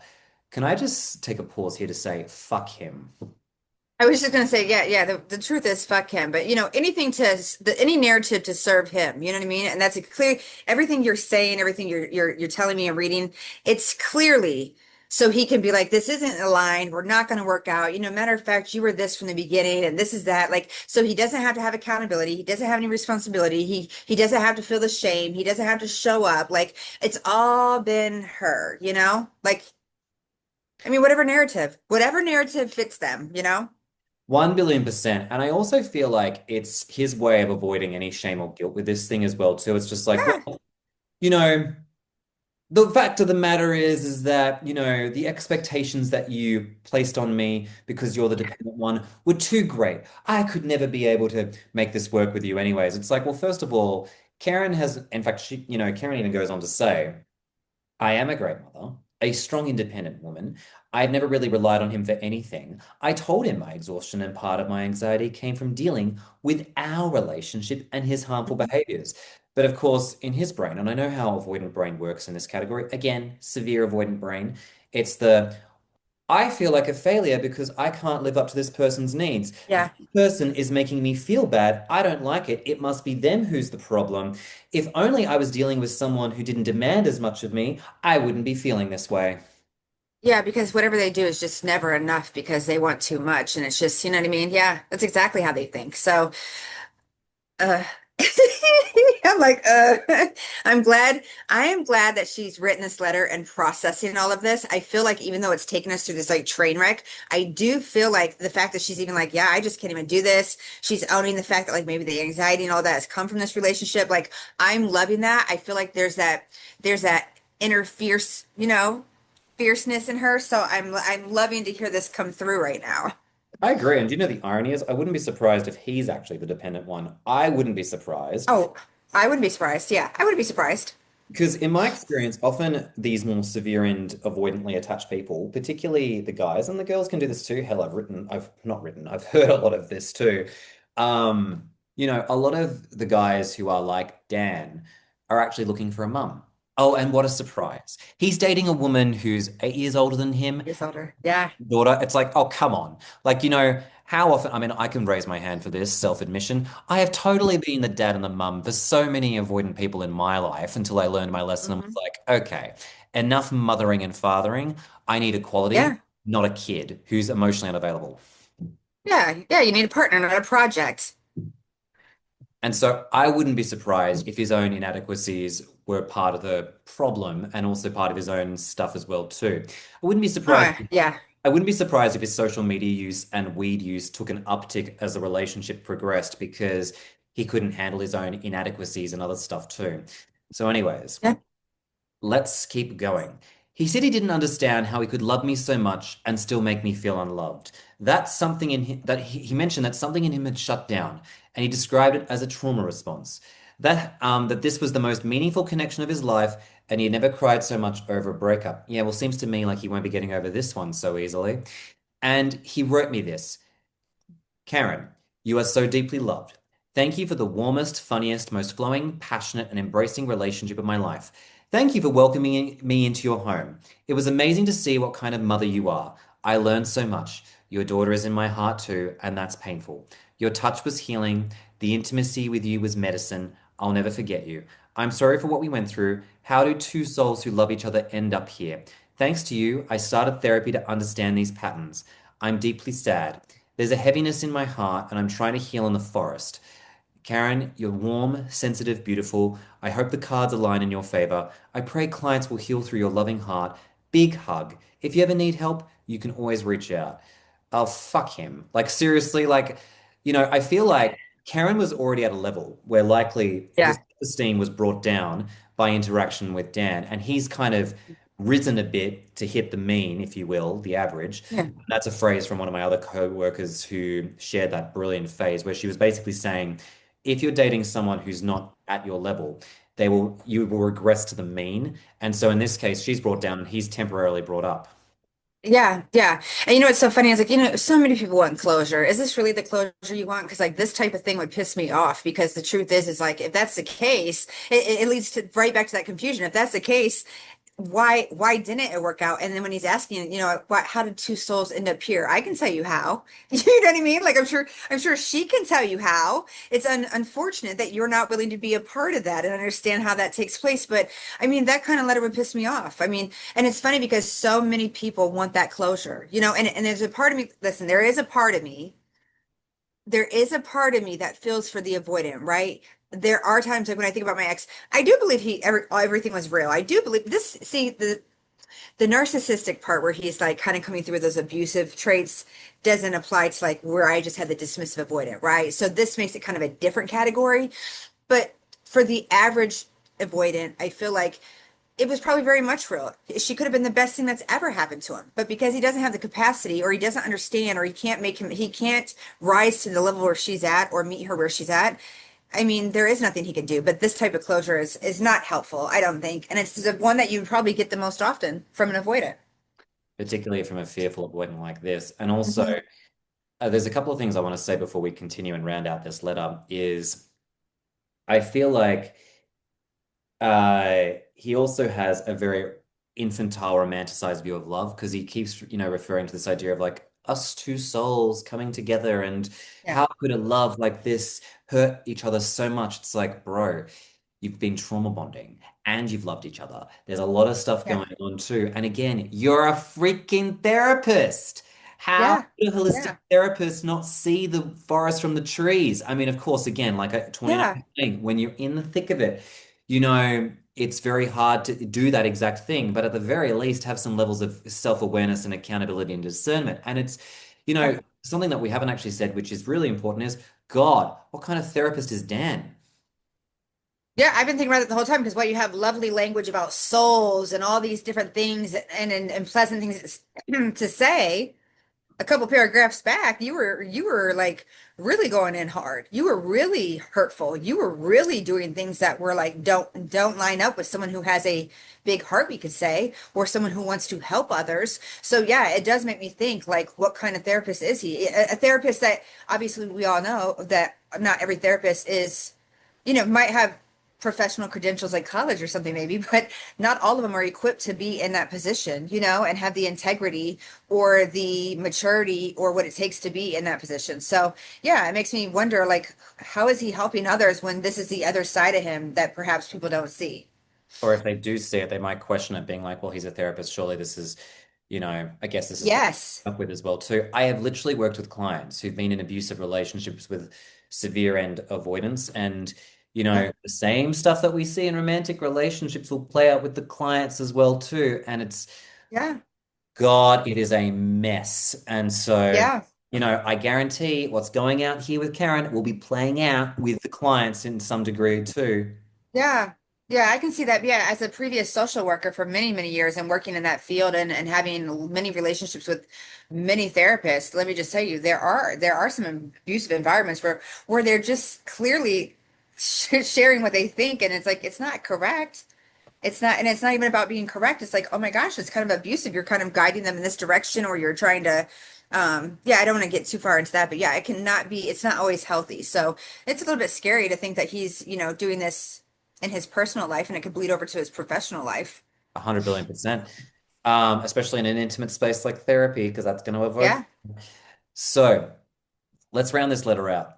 Can I just take a pause here to say, fuck him? I was just gonna say, yeah, yeah. The truth is, fuck him. But anything any narrative to serve him. You know what I mean? And that's a clear. Everything you're saying, everything you're telling me and reading, it's clearly so he can be like, this isn't aligned. We're not going to work out. Matter of fact, you were this from the beginning, and this is that. Like, so he doesn't have to have accountability. He doesn't have any responsibility. He doesn't have to feel the shame. He doesn't have to show up. Like, it's all been her. Like, I mean, whatever narrative fits them. 1 billion%. And I also feel like it's his way of avoiding any shame or guilt with this thing as well, too. It's just like, Yeah. well, you know, the fact of the matter is that, the expectations that you placed on me because you're the dependent one were too great. I could never be able to make this work with you anyways. It's like, well, first of all, Karen has, in fact, Karen even goes on to say, I am a great mother, a strong, independent woman. I've never really relied on him for anything. I told him my exhaustion and part of my anxiety came from dealing with our relationship and his harmful behaviors. But of course, in his brain, and I know how avoidant brain works in this category, again, severe avoidant brain, it's the I feel like a failure because I can't live up to this person's needs. This Yeah. person is making me feel bad. I don't like it. It must be them who's the problem. If only I was dealing with someone who didn't demand as much of me, I wouldn't be feeling this way. Yeah, because whatever they do is just never enough because they want too much. And it's just, you know what I mean? Yeah, that's exactly how they think. So, uh, I'm like, I am glad that she's written this letter and processing all of this. I feel like even though it's taken us through this like train wreck, I do feel like the fact that she's even like, yeah, I just can't even do this. She's owning the fact that like maybe the anxiety and all that has come from this relationship. Like, I'm loving that. I feel like there's that inner fierceness in her. So I'm loving to hear this come through right now. I agree. And do you know the irony is, I wouldn't be surprised if he's actually the dependent one. I wouldn't be surprised. Oh, I wouldn't be surprised. Yeah, I wouldn't be surprised. Because in my experience, often these more severe and avoidantly attached people, particularly the guys, and the girls can do this too. Hell, I've not written, I've heard a lot of this too. A lot of the guys who are like Dan are actually looking for a mum. Oh, and what a surprise. He's dating a woman who's 8 years older than him, Years older. Yeah. daughter. It's like, oh, come on. Like, how often, I mean, I can raise my hand for this self-admission. I have totally been the dad and the mum for so many avoidant people in my life until I learned my lesson and was Hmm. like, okay, enough mothering and fathering. I need equality, Yeah. not a kid who's emotionally unavailable. Yeah. Yeah. You need a partner, not a project. And so I wouldn't be surprised if his own inadequacies were part of the problem and also part of his own stuff as well too. I wouldn't be surprised Oh, yeah. I wouldn't be surprised if his social media use and weed use took an uptick as the relationship progressed because he couldn't handle his own inadequacies and other stuff too. So, anyways, Yeah. let's keep going. He said he didn't understand how he could love me so much and still make me feel unloved. That's something in him that he mentioned that something in him had shut down, and he described it as a trauma response. That this was the most meaningful connection of his life, and he had never cried so much over a breakup. Yeah, well, seems to me like he won't be getting over this one so easily. And he wrote me this. Karen, you are so deeply loved. Thank you for the warmest, funniest, most flowing, passionate, and embracing relationship of my life. Thank you for welcoming me into your home. It was amazing to see what kind of mother you are. I learned so much. Your daughter is in my heart too, and that's painful. Your touch was healing. The intimacy with you was medicine. I'll never forget you. I'm sorry for what we went through. How do two souls who love each other end up here? Thanks to you, I started therapy to understand these patterns. I'm deeply sad. There's a heaviness in my heart, and I'm trying to heal in the forest. Karen, you're warm, sensitive, beautiful. I hope the cards align in your favor. I pray clients will heal through your loving heart. Big hug. If you ever need help, you can always reach out. Oh, fuck him. Like, seriously, like, I feel like Karen was already at a level where likely his Yeah. esteem was brought down by interaction with Dan, and he's kind of risen a bit to hit the mean, if you will, the average. Yeah. That's a phrase from one of my other co-workers who shared that brilliant phase where she was basically saying, if you're dating someone who's not at your level, you will regress to the mean. And so in this case, she's brought down and he's temporarily brought up. Yeah, yeah. And you know what's so funny is like, so many people want closure. Is this really the closure you want? Because like this type of thing would piss me off because the truth is like if that's the case, it leads to right back to that confusion. If that's the case, why didn't it work out? And then when he's asking, how did two souls end up here? I can tell you how. You know what I mean? Like I'm sure she can tell you how. It's unfortunate that you're not willing to be a part of that and understand how that takes place. But I mean, that kind of letter would piss me off. I mean, and it's funny because so many people want that closure, and there's a part of me, listen, there is a part of me that feels for the avoidant, right? There are times like when I think about my ex, I do believe everything was real. I do believe this. See, the narcissistic part where he's like kind of coming through with those abusive traits doesn't apply to like where I just had the dismissive avoidant, right? So this makes it kind of a different category. But for the average avoidant, I feel like it was probably very much real. She could have been the best thing that's ever happened to him. But because he doesn't have the capacity or he doesn't understand or he can't rise to the level where she's at or meet her where she's at. I mean, there is nothing he can do, but this type of closure is not helpful, I don't think. And it's the one that you probably get the most often from an avoidant. Particularly from a fearful avoidant like this. And also, Hmm. there's a couple of things I want to say before we continue and round out this letter is I feel like he also has a very infantile, romanticized view of love because he keeps, referring to this idea of like us two souls coming together and Yeah, how could a love like this hurt each other so much? It's like, bro, you've been trauma bonding and you've loved each other. There's a lot of stuff yeah, going on too. And again, you're a freaking therapist. How yeah, could a holistic yeah, therapist not see the forest from the trees? I mean, of course, again, like 29 yeah, thing, when you're in the thick of it, it's very hard to do that exact thing, but at the very least, have some levels of self-awareness and accountability and discernment. And it's, yeah. something that we haven't actually said, which is really important, is God, what kind of therapist is Dan? Yeah, I've been thinking about it the whole time because what you have lovely language about souls and all these different things and pleasant things to say. A couple paragraphs back, you were like really going in hard. You were really hurtful. You were really doing things that were like don't line up with someone who has a big heart, we could say, or someone who wants to help others. So yeah, it does make me think like what kind of therapist is he? A therapist that obviously we all know that not every therapist is, might have professional credentials like college or something maybe, but not all of them are equipped to be in that position, and have the integrity or the maturity or what it takes to be in that position. So yeah, it makes me wonder like how is he helping others when this is the other side of him that perhaps people don't see? Or if they do see it, they might question it, being like, well, he's a therapist. Surely this is, I guess this is what Yes. I'm up with as well, too. I have literally worked with clients who've been in abusive relationships with severe end avoidance. And, Yeah. the same stuff that we see in romantic relationships will play out with the clients as well, too. And it's, Yeah. God, it is a mess. And so, Yeah. I guarantee what's going out here with Karen will be playing out with the clients in some degree, too. Yeah. Yeah, I can see that. Yeah, as a previous social worker for many, many years and working in that field and having many relationships with many therapists, let me just tell you, there are some abusive environments where they're just clearly sharing what they think, and it's like it's not correct. It's not, and it's not even about being correct. It's like, oh my gosh, it's kind of abusive. You're kind of guiding them in this direction, or you're trying to, yeah, I don't want to get too far into that, but yeah, it cannot be, it's not always healthy. So it's a little bit scary to think that he's, doing this in his personal life and it could bleed over to his professional life. 100 billion percent. Especially in an intimate space like therapy, because that's going to evoke. Yeah. So let's round this letter out.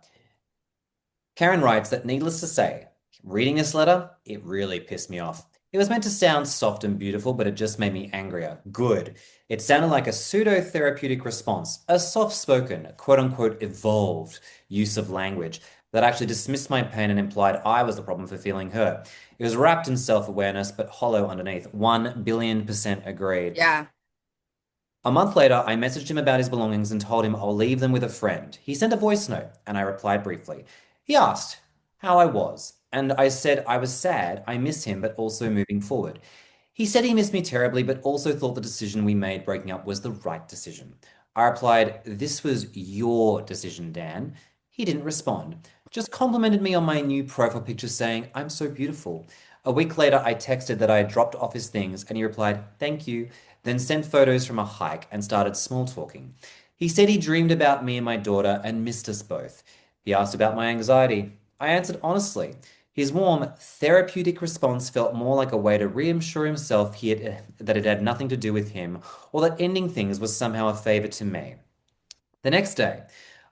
Karen writes that, needless to say, reading this letter, it really pissed me off. It was meant to sound soft and beautiful, but it just made me angrier. Good. It sounded like a pseudo-therapeutic response, a soft-spoken, quote-unquote evolved use of language that actually dismissed my pain and implied I was the problem for feeling hurt. It was wrapped in self-awareness, but hollow underneath. 1 billion% agreed. Yeah. A month later, I messaged him about his belongings and told him I'll leave them with a friend. He sent a voice note, and I replied briefly. He asked how I was, and I said I was sad, I miss him, but also moving forward. He said he missed me terribly, but also thought the decision we made breaking up was the right decision. I replied, "This was your decision, Dan." He didn't respond, just complimented me on my new profile picture, saying, "I'm so beautiful." A week later, I texted that I had dropped off his things, and he replied, "Thank you," then sent photos from a hike and started small talking. He said he dreamed about me and my daughter and missed us both. He asked about my anxiety. I answered honestly. His warm, therapeutic response felt more like a way to reassure himself that it had nothing to do with him, or that ending things was somehow a favor to me. The next day,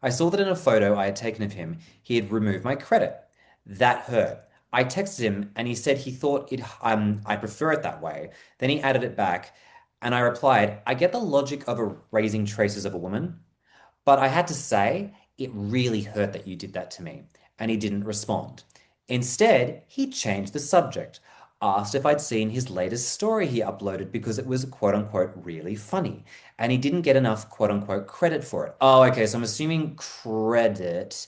I saw that in a photo I had taken of him, he had removed my credit. That hurt. I texted him and he said he thought I prefer it that way. Then he added it back, and I replied, "I get the logic of erasing traces of a woman, but I had to say, it really hurt that you did that to me." And he didn't respond. Instead, he changed the subject, asked if I'd seen his latest story he uploaded because it was quote unquote really funny. And he didn't get enough quote unquote credit for it. Oh, okay. So I'm assuming credit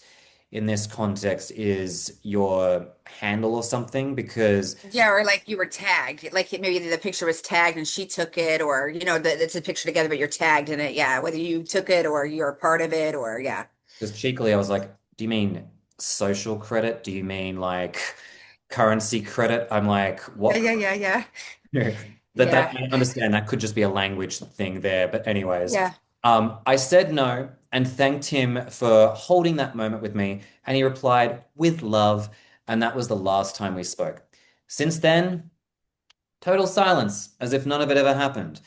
in this context is your handle or something because Yeah, or like you were tagged, like maybe the picture was tagged and she took it, or it's a picture together, but you're tagged in it. Yeah, whether you took it or you're a part of it, or yeah, just cheekily, I was like, "Do you mean social credit? Do you mean like currency credit?" I'm like, yeah, "What?" yeah, yeah, yeah, That yeah, I understand that could just be a language thing there. But anyways, yeah, I said no and thanked him for holding that moment with me, and he replied with love, and that was the last time we spoke. Since then, total silence, as if none of it ever happened.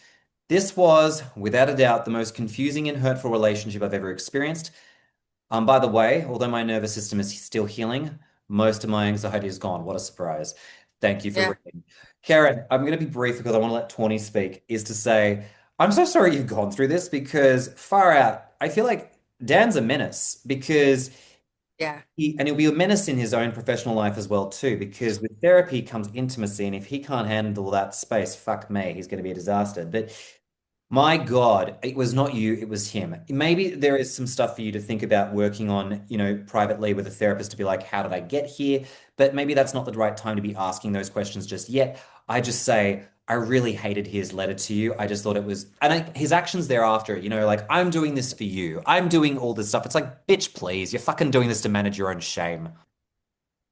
This was, without a doubt, the most confusing and hurtful relationship I've ever experienced. By the way, although my nervous system is still healing, most of my anxiety is gone. What a surprise. Thank you for yeah, reading. Karen, I'm going to be brief because I want to let Tawny speak, is to say, I'm so sorry you've gone through this because far out, I feel like Dan's a menace because yeah, and he'll be a menace in his own professional life as well too, because with therapy comes intimacy, and if he can't handle that space, fuck me, he's going to be a disaster. But my God, it was not you, it was him. Maybe there is some stuff for you to think about working on, privately with a therapist to be like, how did I get here? But maybe that's not the right time to be asking those questions just yet. I just say, I really hated his letter to you. I just thought it was, and his actions thereafter, like, I'm doing this for you. I'm doing all this stuff. It's like, bitch, please, you're fucking doing this to manage your own shame.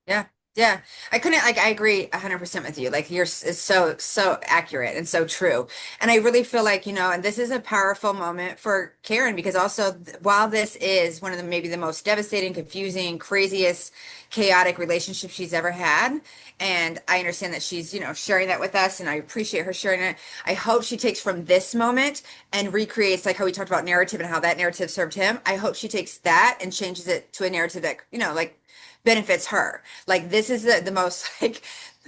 yeah, yeah. I couldn't like I agree 100% with you. Like it's so accurate and so true. And I really feel like, and this is a powerful moment for Karen because also while this is one of the maybe the most devastating, confusing, craziest, chaotic relationships she's ever had, and I understand that she's, sharing that with us and I appreciate her sharing it. I hope she takes from this moment and recreates like how we talked about narrative and how that narrative served him. I hope she takes that and changes it to a narrative that, like benefits her. Like this is the most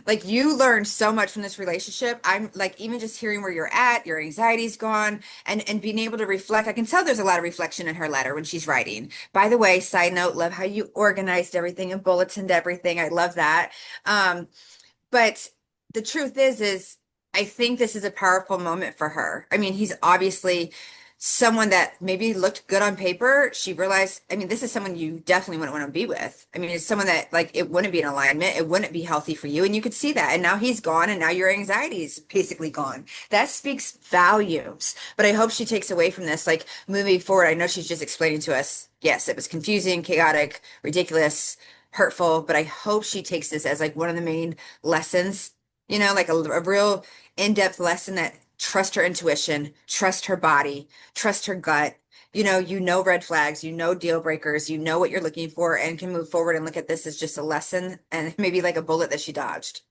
like you learned so much from this relationship. I'm like even just hearing where you're at, your anxiety's gone, and being able to reflect. I can tell there's a lot of reflection in her letter when she's writing. By the way, side note, love how you organized everything and bulletined everything. I love that. But the truth is I think this is a powerful moment for her. I mean, he's obviously someone that maybe looked good on paper. She realized, I mean, this is someone you definitely wouldn't want to be with. I mean, it's someone that like it wouldn't be in alignment. It wouldn't be healthy for you. And you could see that. And now he's gone and now your anxiety is basically gone. That speaks volumes. But I hope she takes away from this, like moving forward. I know she's just explaining to us, yes, it was confusing, chaotic, ridiculous, hurtful, but I hope she takes this as like one of the main lessons, like a real in-depth lesson that trust her intuition, trust her body, trust her gut. Red flags, deal breakers, what you're looking for, and can move forward and look at this as just a lesson and maybe like a bullet that she dodged.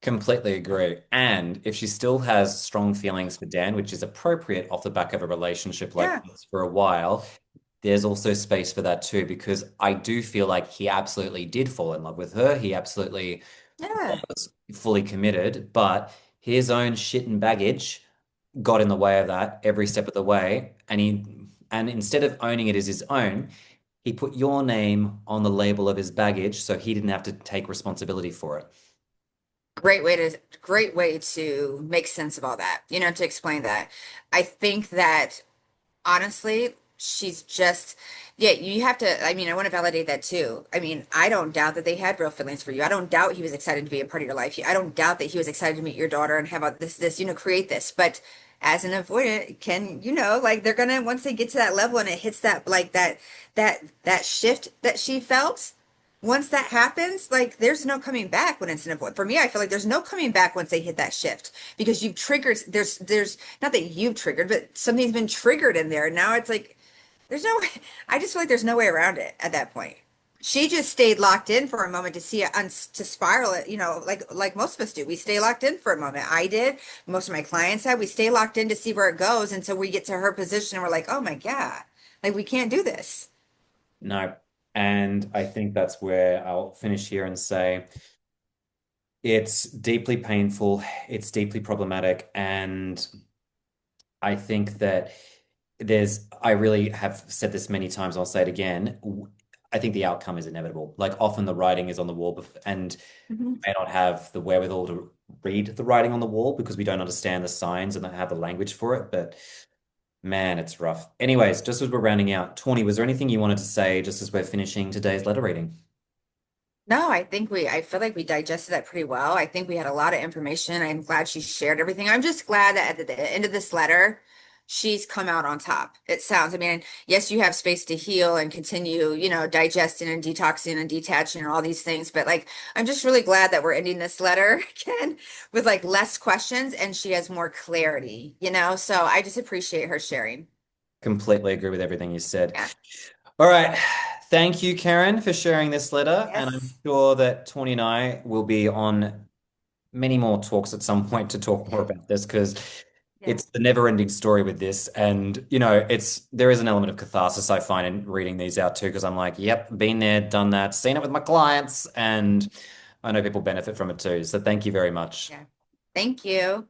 Completely agree. And if she still has strong feelings for Dan, which is appropriate off the back of a relationship like Yeah, this for a while, there's also space for that too, because I do feel like he absolutely did fall in love with her. He absolutely yeah. was fully committed, but his own shit and baggage got in the way of that every step of the way. And instead of owning it as his own, he put your name on the label of his baggage so he didn't have to take responsibility for it. Great way to make sense of all that, to explain that. I think that honestly, she's just, yeah, you have to, I mean, I want to validate that too. I mean, I don't doubt that they had real feelings for you. I don't doubt he was excited to be a part of your life. I don't doubt that he was excited to meet your daughter and have create this. But as an avoidant, like they're gonna, once they get to that level and it hits that, like that shift that she felt, once that happens, like there's no coming back when it's an avoid. For me, I feel like there's no coming back once they hit that shift because you've triggered, there's not that you've triggered, but something's been triggered in there. Now it's like, there's no way, I just feel like there's no way around it at that point. She just stayed locked in for a moment to see it to spiral it, like most of us do. We stay locked in for a moment. I did. Most of my clients have. We stay locked in to see where it goes until we get to her position and we're like, oh my God, like we can't do this. No. And I think that's where I'll finish here and say it's deeply painful, it's deeply problematic, and I think that I really have said this many times, I'll say it again. I think the outcome is inevitable. Like often the writing is on the wall, and Mhm. we may not have the wherewithal to read the writing on the wall because we don't understand the signs and don't have the language for it. But man, it's rough. Anyways, just as we're rounding out, Tawny, was there anything you wanted to say just as we're finishing today's letter reading? No, I feel like we digested that pretty well. I think we had a lot of information. I'm glad she shared everything. I'm just glad that at the end of this letter, she's come out on top. It sounds, I mean, yes, you have space to heal and continue, digesting and detoxing and detaching and all these things. But like, I'm just really glad that we're ending this letter again with like less questions and she has more clarity, So I just appreciate her sharing. Completely agree with everything you said. Yeah. All right. Thank you, Karen, for sharing this letter. And I'm Yes. sure that Tawny and I will be on many more talks at some point to talk more about this because Yeah. it's the never-ending story with this. And, there is an element of catharsis I find in reading these out too, because I'm like, yep, been there, done that, seen it with my clients, and I know people benefit from it too. So thank you very much. Yeah. Thank you.